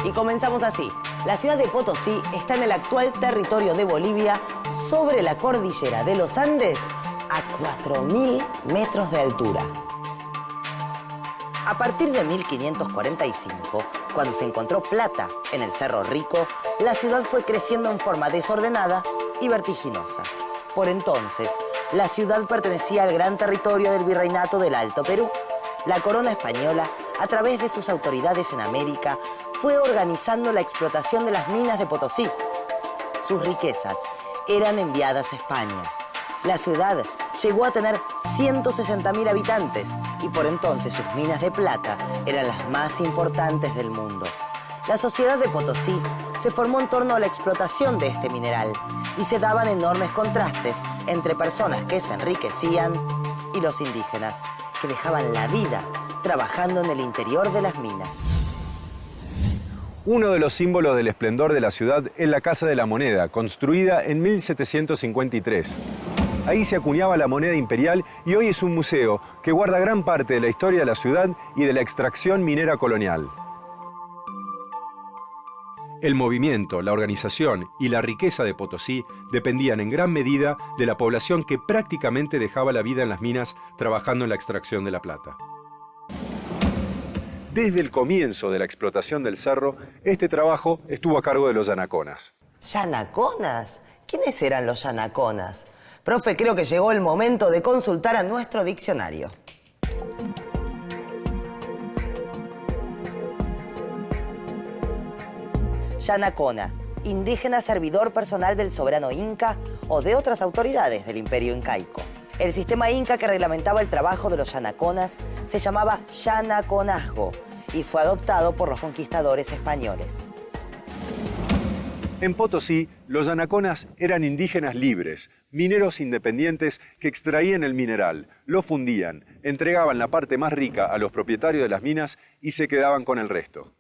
Y comenzamos así. La ciudad de Potosí está en el actual territorio de Bolivia, sobre la cordillera de los Andes, a 4.000 metros de altura. A partir de 1545, cuando se encontró plata en el Cerro Rico, la ciudad fue creciendo en forma desordenada y vertiginosa. Por entonces, la ciudad pertenecía al gran territorio del Virreinato del Alto Perú. La corona española, a través de sus autoridades en América, fue organizando la explotación de las minas de Potosí. Sus riquezas eran enviadas a España. La ciudad llegó a tener 160.000 habitantes y por entonces sus minas de plata eran las más importantes del mundo. La sociedad de Potosí se formó en torno a la explotación de este mineral y se daban enormes contrastes entre personas que se enriquecían y los indígenas, que dejaban la vida trabajando en el interior de las minas. Uno de los símbolos del esplendor de la ciudad es la Casa de la Moneda, construida en 1753. Ahí se acuñaba la moneda imperial y hoy es un museo que guarda gran parte de la historia de la ciudad y de la extracción minera colonial. El movimiento, la organización y la riqueza de Potosí dependían en gran medida de la población que prácticamente dejaba la vida en las minas trabajando en la extracción de la plata. Desde el comienzo de la explotación del cerro, este trabajo estuvo a cargo de los yanaconas. ¿Yanaconas? ¿Quiénes eran los yanaconas? Profe, creo que llegó el momento de consultar a nuestro diccionario. Yanacona, indígena servidor personal del soberano inca o de otras autoridades del imperio incaico. El sistema inca que reglamentaba el trabajo de los yanaconas se llamaba yanaconazgo y fue adoptado por los conquistadores españoles. En Potosí, los yanaconas eran indígenas libres, mineros independientes que extraían el mineral, lo fundían, entregaban la parte más rica a los propietarios de las minas y se quedaban con el resto.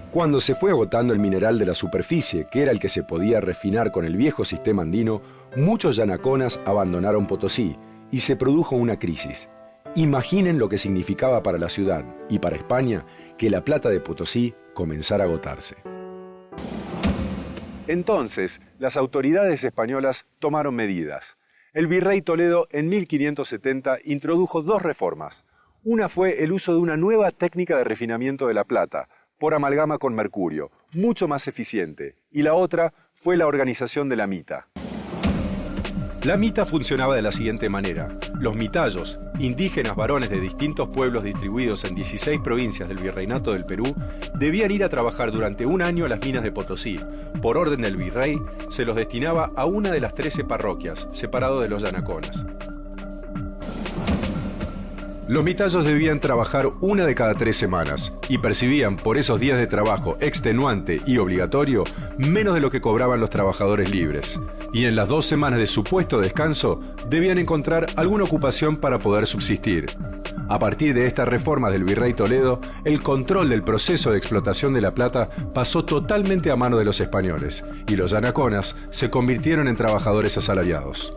Cuando se fue agotando el mineral de la superficie, que era el que se podía refinar con el viejo sistema andino, muchos yanaconas abandonaron Potosí y se produjo una crisis. Imaginen lo que significaba para la ciudad y para España que la plata de Potosí comenzara a agotarse. Entonces, las autoridades españolas tomaron medidas. El virrey Toledo en 1570 introdujo dos reformas. Una fue el uso de una nueva técnica de refinamiento de la plata, por amalgama con mercurio, mucho más eficiente, y la otra fue la organización de la mita. La mita funcionaba de la siguiente manera. Los mitayos, indígenas varones de distintos pueblos distribuidos en 16 provincias del Virreinato del Perú, debían ir a trabajar durante un año a las minas de Potosí. Por orden del virrey, se los destinaba a una de las 13 parroquias, separado de los yanaconas. Los mitayos debían trabajar una de cada 3 semanas y percibían por esos días de trabajo extenuante y obligatorio menos de lo que cobraban los trabajadores libres. Y en las 2 semanas de supuesto descanso debían encontrar alguna ocupación para poder subsistir. A partir de esta reforma del virrey Toledo, el control del proceso de explotación de la plata pasó totalmente a mano de los españoles y los yanaconas se convirtieron en trabajadores asalariados.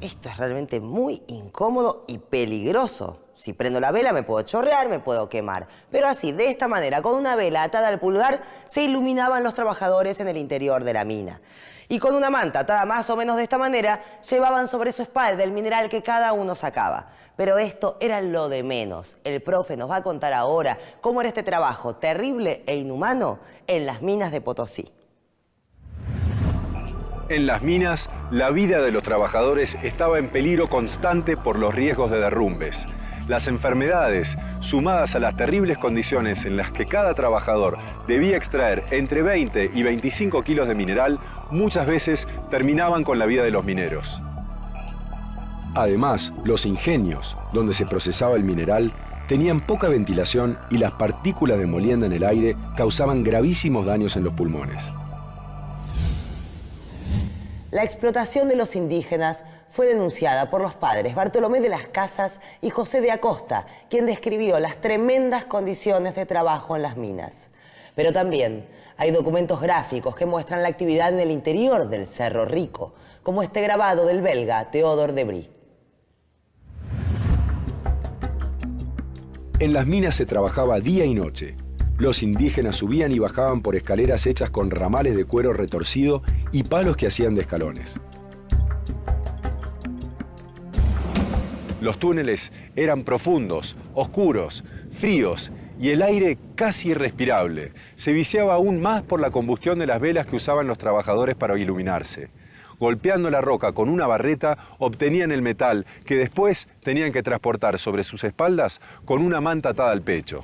Esto es realmente muy incómodo y peligroso. Si prendo la vela me puedo chorrear, me puedo quemar. Pero así, de esta manera, con una vela atada al pulgar, se iluminaban los trabajadores en el interior de la mina. Y con una manta atada más o menos de esta manera, llevaban sobre su espalda el mineral que cada uno sacaba. Pero esto era lo de menos. El profe nos va a contar ahora cómo era este trabajo terrible e inhumano en las minas de Potosí. En las minas, la vida de los trabajadores estaba en peligro constante por los riesgos de derrumbes. Las enfermedades, sumadas a las terribles condiciones en las que cada trabajador debía extraer entre 20 y 25 kilos de mineral, muchas veces terminaban con la vida de los mineros. Además, los ingenios, donde se procesaba el mineral, tenían poca ventilación y las partículas de molienda en el aire causaban gravísimos daños en los pulmones. La explotación de los indígenas fue denunciada por los padres Bartolomé de las Casas y José de Acosta, quien describió las tremendas condiciones de trabajo en las minas. Pero también hay documentos gráficos que muestran la actividad en el interior del Cerro Rico, como este grabado del belga Théodore de Brie. En las minas se trabajaba día y noche. Los indígenas subían y bajaban por escaleras hechas con ramales de cuero retorcido y palos que hacían de escalones. Los túneles eran profundos, oscuros, fríos y el aire casi irrespirable. Se viciaba aún más por la combustión de las velas que usaban los trabajadores para iluminarse. Golpeando la roca con una barreta, obtenían el metal que después tenían que transportar sobre sus espaldas con una manta atada al pecho.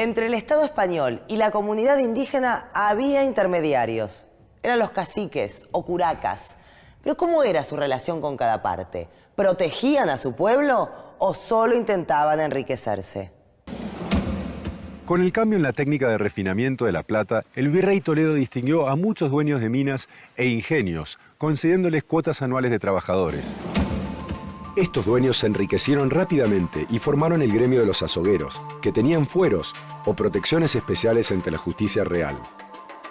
Entre el Estado español y la comunidad indígena había intermediarios. Eran los caciques o curacas. Pero ¿cómo era su relación con cada parte? ¿Protegían a su pueblo o solo intentaban enriquecerse? Con el cambio en la técnica de refinamiento de la plata, el virrey Toledo distinguió a muchos dueños de minas e ingenios, concediéndoles cuotas anuales de trabajadores. Estos dueños se enriquecieron rápidamente y formaron el gremio de los azogueros, que tenían fueros o protecciones especiales ante la justicia real.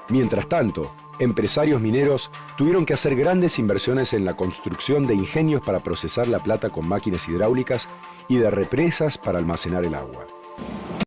Mientras tanto, empresarios mineros tuvieron que hacer grandes inversiones en la construcción de ingenios para procesar la plata con máquinas hidráulicas y de represas para almacenar el agua.